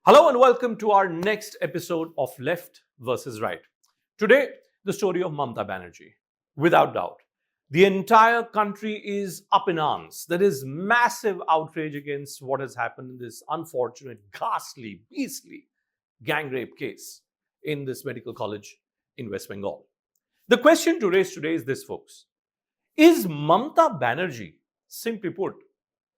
Hello and welcome to our next episode of Left versus Right. Today, the story of Mamata Banerjee. Without doubt, the entire country is up in arms. There is massive outrage against what has happened in this unfortunate, ghastly, beastly gang rape case in this medical college in West Bengal. The question to raise today is this, folks. Is Mamata Banerjee, simply put,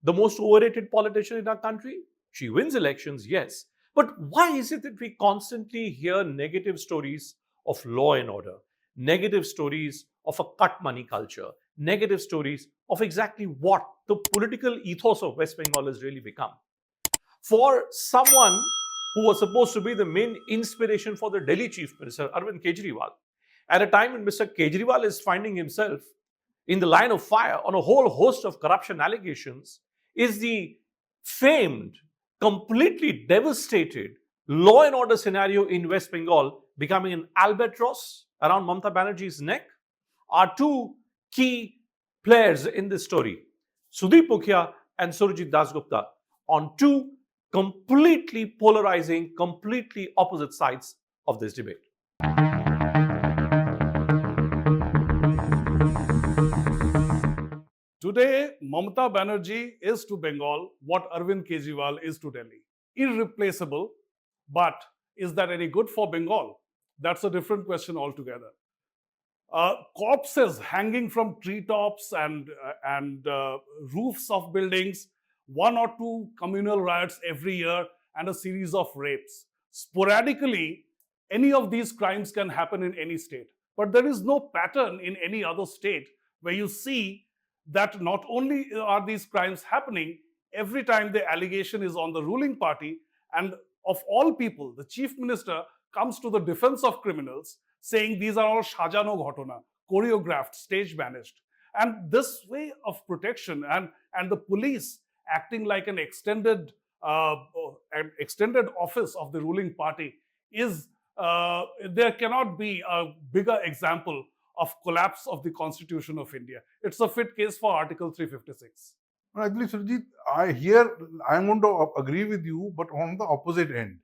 the most overrated politician in our country? She wins elections, yes. But why is it that we constantly hear negative stories of law and order, negative stories of a cut money culture, negative stories of exactly what the political ethos of West Bengal has really become? For someone who was supposed to be the main inspiration for the Delhi Chief Minister, Arvind Kejriwal, at a time when Mr. Kejriwal is finding himself in the line of fire on a whole host of corruption allegations, is the famed, completely devastated law and order scenario in West Bengal becoming an albatross around Mamata Banerjee's neck? Are two key players in this story, Sudeep Mukhia and Surajit Dasgupta, on two completely polarizing, completely opposite sides of this debate. Today, Mamata Banerjee is to Bengal what Arvind Kejriwal is to Delhi. Irreplaceable, but is that any good for Bengal? That's a different question altogether. Corpses hanging from treetops and roofs of buildings, one or two communal riots every year, and a series of rapes. Sporadically, any of these crimes can happen in any state. But there is no pattern in any other state where you see that not only are these crimes happening, every time the allegation is on the ruling party, and of all people, the chief minister comes to the defense of criminals, saying these are all shajano ghotona, choreographed, stage managed. And this way of protection and the police acting like an extended office of the ruling party is there cannot be a bigger example of collapse of the Constitution of India. It's a fit case for Article 356. Actually, Surajit, I'm going to agree with you, but on the opposite end.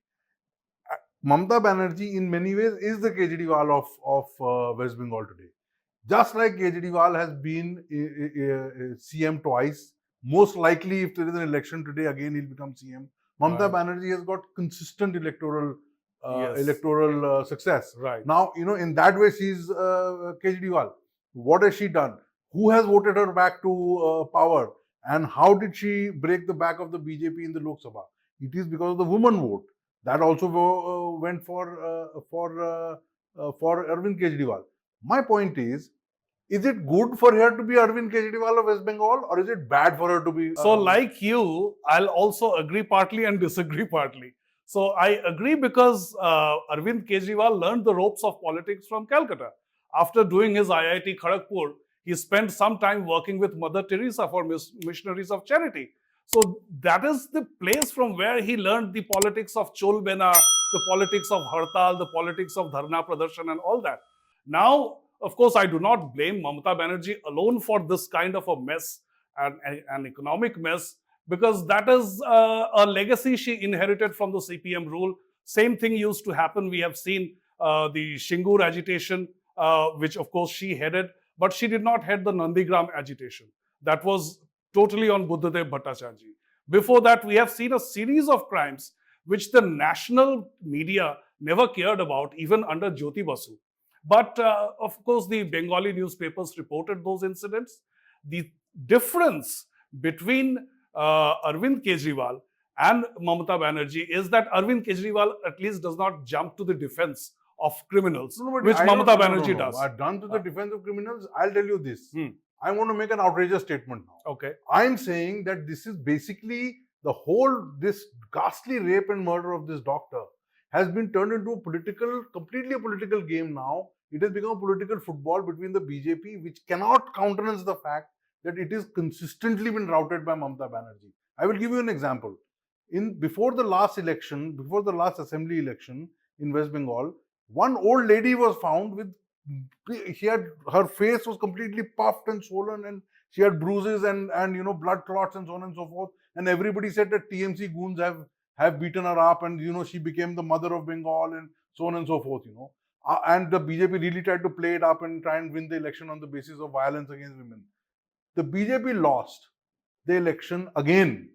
Mamata Banerjee, in many ways, is the Kejriwal of West Bengal today. Just like Kejriwal has been CM twice, most likely, if there is an election today, again he'll become CM. Mamata Banerjee has got consistent electoral success. Right. Now, in that way, she's Kejriwal. What has she done? Who has voted her back to power? And how did she break the back of the BJP in the Lok Sabha? It is because of the woman vote. That also went for Arvind Kejriwal. My point is it good for her to be Arvind Kejriwal of West Bengal, or is it bad for her to be? So, like you, I'll also agree partly and disagree partly. So, I agree because Arvind Kejriwal learned the ropes of politics from Calcutta. After doing his IIT Kharagpur, he spent some time working with Mother Teresa for missionaries of charity. So that is the place from where he learned the politics of Chol Bena, the politics of Hartal, the politics of Dharna Pradarshan and all that. Now, of course, I do not blame Mamata Banerjee alone for this kind of a mess, an economic mess, because that is a legacy she inherited from the CPM rule. Same thing used to happen. We have seen the Shingur agitation, which of course she headed, but she did not head the Nandigram agitation. That was totally on Buddhadev Bhattacharjee. Before that, we have seen a series of crimes which the national media never cared about, even under Jyoti Basu. But of course, the Bengali newspapers reported those incidents. The difference between Arvind Kejriwal and Mamata Banerjee is that Arvind Kejriwal at least does not jump to the defense of criminals, which Mamata Banerjee does. Done to the defense of criminals, I'll tell you this. I want to make an outrageous statement now. Okay. I'm saying that this is basically this ghastly rape and murder of this doctor has been turned into completely a political game now. It has become a political football between the BJP, which cannot countenance the fact that it is consistently been routed by Mamata Banerjee. I will give you an example. Before the last assembly election in West Bengal, one old lady was found with her face was completely puffed and swollen, and she had bruises and blood clots and so on and so forth. And everybody said that TMC goons have have beaten her up, and she became the mother of Bengal and so on and so forth. And the BJP really tried to play it up and try and win the election on the basis of violence against women. The BJP lost the election again.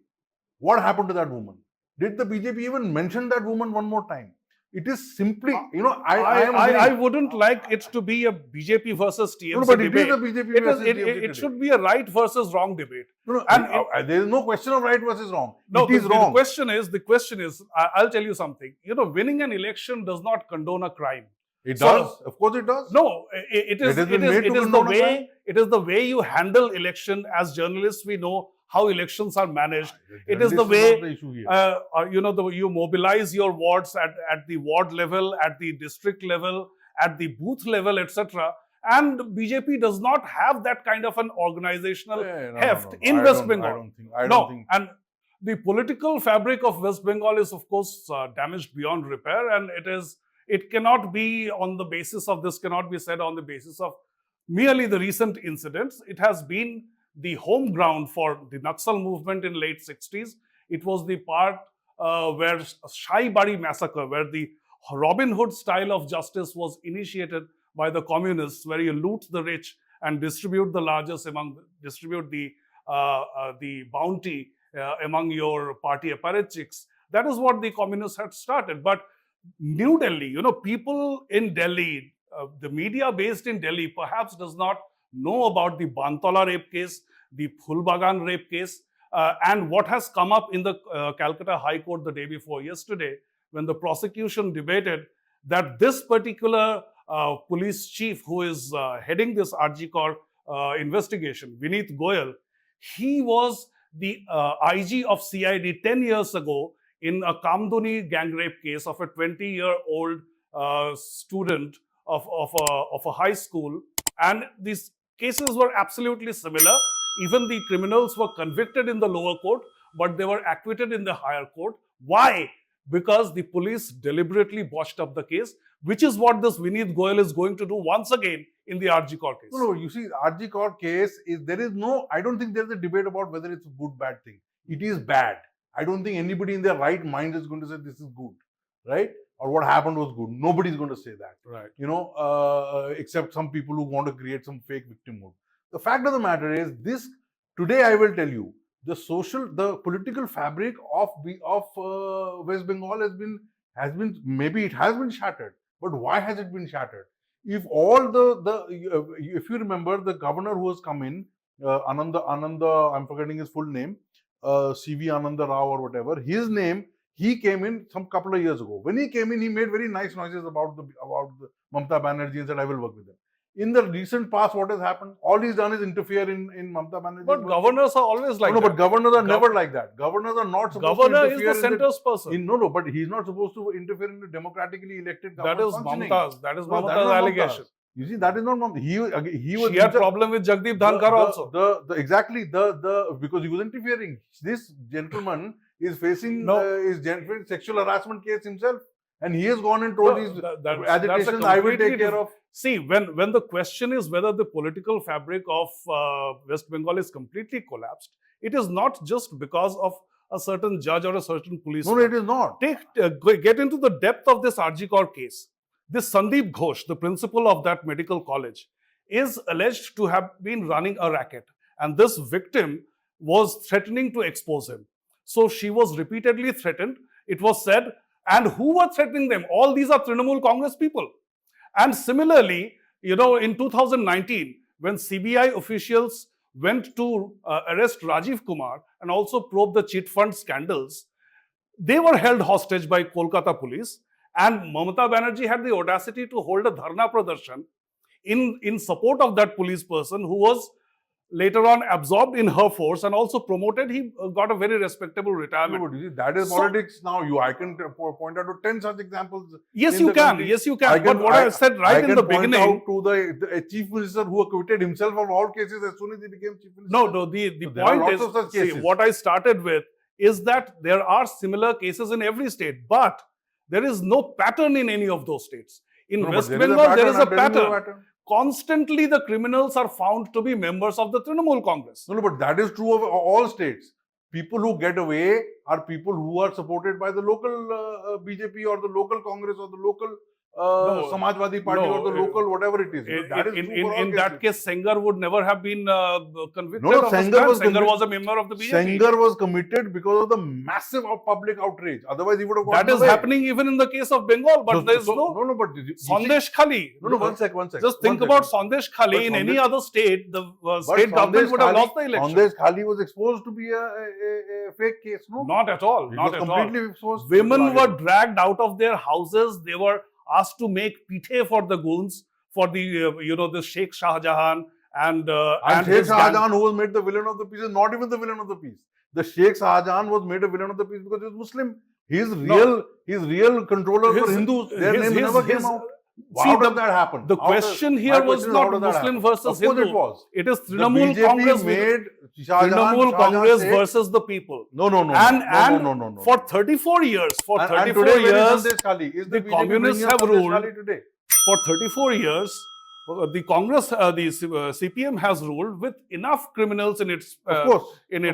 What happened to that woman? Did the BJP even mention that woman one more time? It is simply, I wouldn't like it to be a BJP versus TMC No, but debate. it is a BJP versus TMC it debate. should be a right versus wrong debate. No, And there is no question of right versus wrong. No, it is the wrong. The question is, I'll tell you something. Winning an election does not condone a crime. It does. Of course it does. No, it is the way you handle election. As journalists, we know how elections are managed. It is the way you mobilize your wards at the ward level, at the district level, at the booth level, etc. And BJP does not have that kind of an organizational heft in West Bengal. I don't think. And the political fabric of West Bengal is, of course, damaged beyond repair, and it cannot be on the basis of this, cannot be said on the basis of merely the recent incidents. It has been the home ground for the Naxal movement in late 60s. It was the part where Shai Bari massacre, where the Robin Hood style of justice was initiated by the communists, where you loot the rich and distribute the largest distribute the bounty among your party apparatchiks. That is what the communists had started. But New Delhi, people in Delhi, the media based in Delhi perhaps does not know about the Bantala rape case, the Phulbagan rape case, and what has come up in the Calcutta High Court the day before yesterday, when the prosecution debated that this particular police chief who is heading this RG Kaur investigation, Vineet Goyal, he was the IG of CID 10 years ago in a Kamduni gang rape case of a 20-year-old student of a high school. And these cases were absolutely similar. Even the criminals were convicted in the lower court, but they were acquitted in the higher court. Why? Because the police deliberately botched up the case, which is what this Vineet Goyal is going to do once again in the RG Kaur case. No, you see, RG Kaur case I don't think there's a debate about whether it's a good, bad thing. It is bad. I don't think anybody in their right mind is going to say this is good, right? Or what happened was good. Nobody's going to say that, right? Except some people who want to create some fake victimhood. The fact of the matter is, today I will tell you, the political fabric of West Bengal has been shattered. But why has it been shattered? If all if you remember, the governor who has come in, Ananda, I'm forgetting his full name, CV Ananda Rao or whatever, his name, he came in some couple of years ago. When he came in, he made very nice noises about the Mamata Banerjee and said, I will work with him. In the recent past, what has happened? All he's done is interfere in Mamata Banerjee. But governors are always like that. No, but governors are never like that. Governors are not supposed to interfere. Governor is the center's person. No, but he's not supposed to interfere in the democratically elected government. That is Mamata's allegation. You see, that is not Mamata. She had problem with Jagdeep Dhankar also. Because he was interfering. This gentleman is facing sexual harassment case himself. And he has gone and told his agitations, I will take care of. See, when the question is whether the political fabric of West Bengal is completely collapsed, it is not just because of a certain judge or a certain police. No, it is not. Get into the depth of this RG Kaur case. This Sandeep Ghosh, the principal of that medical college, is alleged to have been running a racket. And this victim was threatening to expose him. So she was repeatedly threatened. It was said, and who were threatening them? All these are Trinamool Congress people. And similarly, in 2019, when CBI officials went to arrest Rajiv Kumar and also probe the cheat fund scandals, they were held hostage by Kolkata police. And Mamata Banerjee had the audacity to hold a dharna pradarshan in support of that police person who was later on absorbed in her force and also promoted. He got a very respectable retirement. No, but you see, that is politics now. I can point out to 10 such examples. Yes, you can. Yes, you can. But what I said right in the beginning. I can point out to the chief minister who acquitted himself of all cases as soon as he became chief minister. No, the point is, what I started with is that there are similar cases in every state, but there is no pattern in any of those states. In West Bengal, there is a pattern. Constantly, the criminals are found to be members of the Trinamool Congress. No, but that is true of all states. People who get away are people who are supported by the local BJP or the local Congress or the local No, Samajwadi Party or the local whatever it is. That is true for all in that cases. case, Sengar would never have been convicted No, of this Sengar crime. was Sengar convic- was a member of the BJP. Sengar was committed because of the massive public outrage. Otherwise, he would have gotten That is away. happening even in the case of Bengal, but there is no but you see- Sandesh Khali. No, one sec. Just think about Sandesh Khali. But In any Sandesh- other state, the But state government Sandesh would have Khali- lost the election. Sandesh Khali was exposed to be a fake case, no? Not at all. It Not was at all. completely exposed. Women were dragged out of their houses. They were asked to make pithe for the goons, for the the Sheikh Shah Jahan and And Sheikh his Shah gang. Jahan, who was made the villain of the piece, is not even the villain of the piece. The Sheikh Shah Jahan was made a villain of the piece because he was Muslim. He's real controller for Hindus. Their names never came out. How does that happen? The question here was not Muslim versus Hindu. It was. It is The Trinamool BJP Congress made Shah Jahan, Trinamool Shah Jahan Congress Sheikh. versus the people. No. And for 34 years, And today, where is Sandesh Khali? Is the BJP communists bringing up have Sandesh ruled. Khali today? For 34 years, the Congress, the CPM has ruled with enough criminals in its Of course.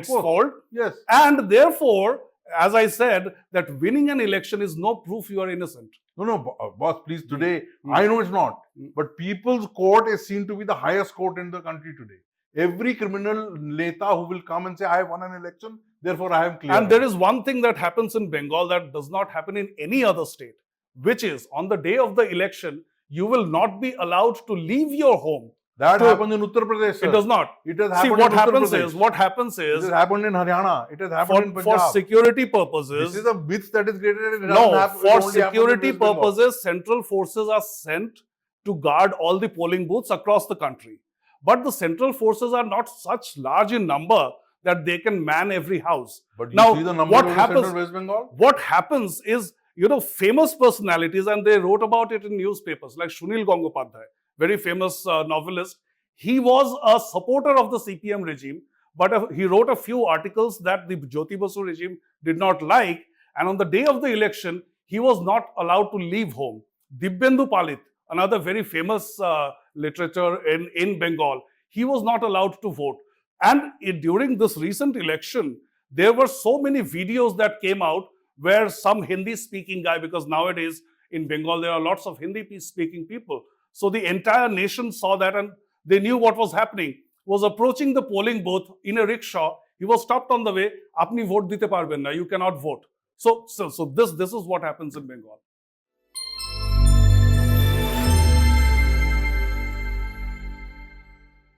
fold, Yes. and therefore, as I said, that winning an election is no proof you are innocent. No, boss, please, today, I know it's not, but people's court is seen to be the highest court in the country today. Every criminal neta who will come and say, I have won an election, therefore I am clear. And there is one thing that happens in Bengal that does not happen in any other state, which is on the day of the election, you will not be allowed to leave your home. That happens in Uttar Pradesh, sir. It does not. It has See, happened what in Uttar happens Pradesh. is, what happens It is, has happened in Haryana. It has happened in for Punjab. security purposes, This is a myth that is created. It doesn't no, happen- it for only happens in security West Bengal. purposes, central forces are sent to guard all the polling booths across the country. But the central forces are not such large in number that they can man every house. But you Now, see the number what of the happens? central West Bengal? What happens is, famous personalities, and they wrote about it in newspapers, like Sunil Gangopadhyay, very famous novelist. He was a supporter of the CPM regime, but he wrote a few articles that the Jyoti Basu regime did not like. And on the day of the election, he was not allowed to leave home. Dibyendu Palit, another very famous literature in Bengal, he was not allowed to vote. And during this recent election, there were so many videos that came out where some Hindi-speaking guy, because nowadays in Bengal there are lots of Hindi-speaking people, so the entire nation saw that and they knew what was happening, was approaching the polling booth in a rickshaw. He was stopped on the way. Apni vote dite parben na, you cannot vote. So this is what happens in Bengal.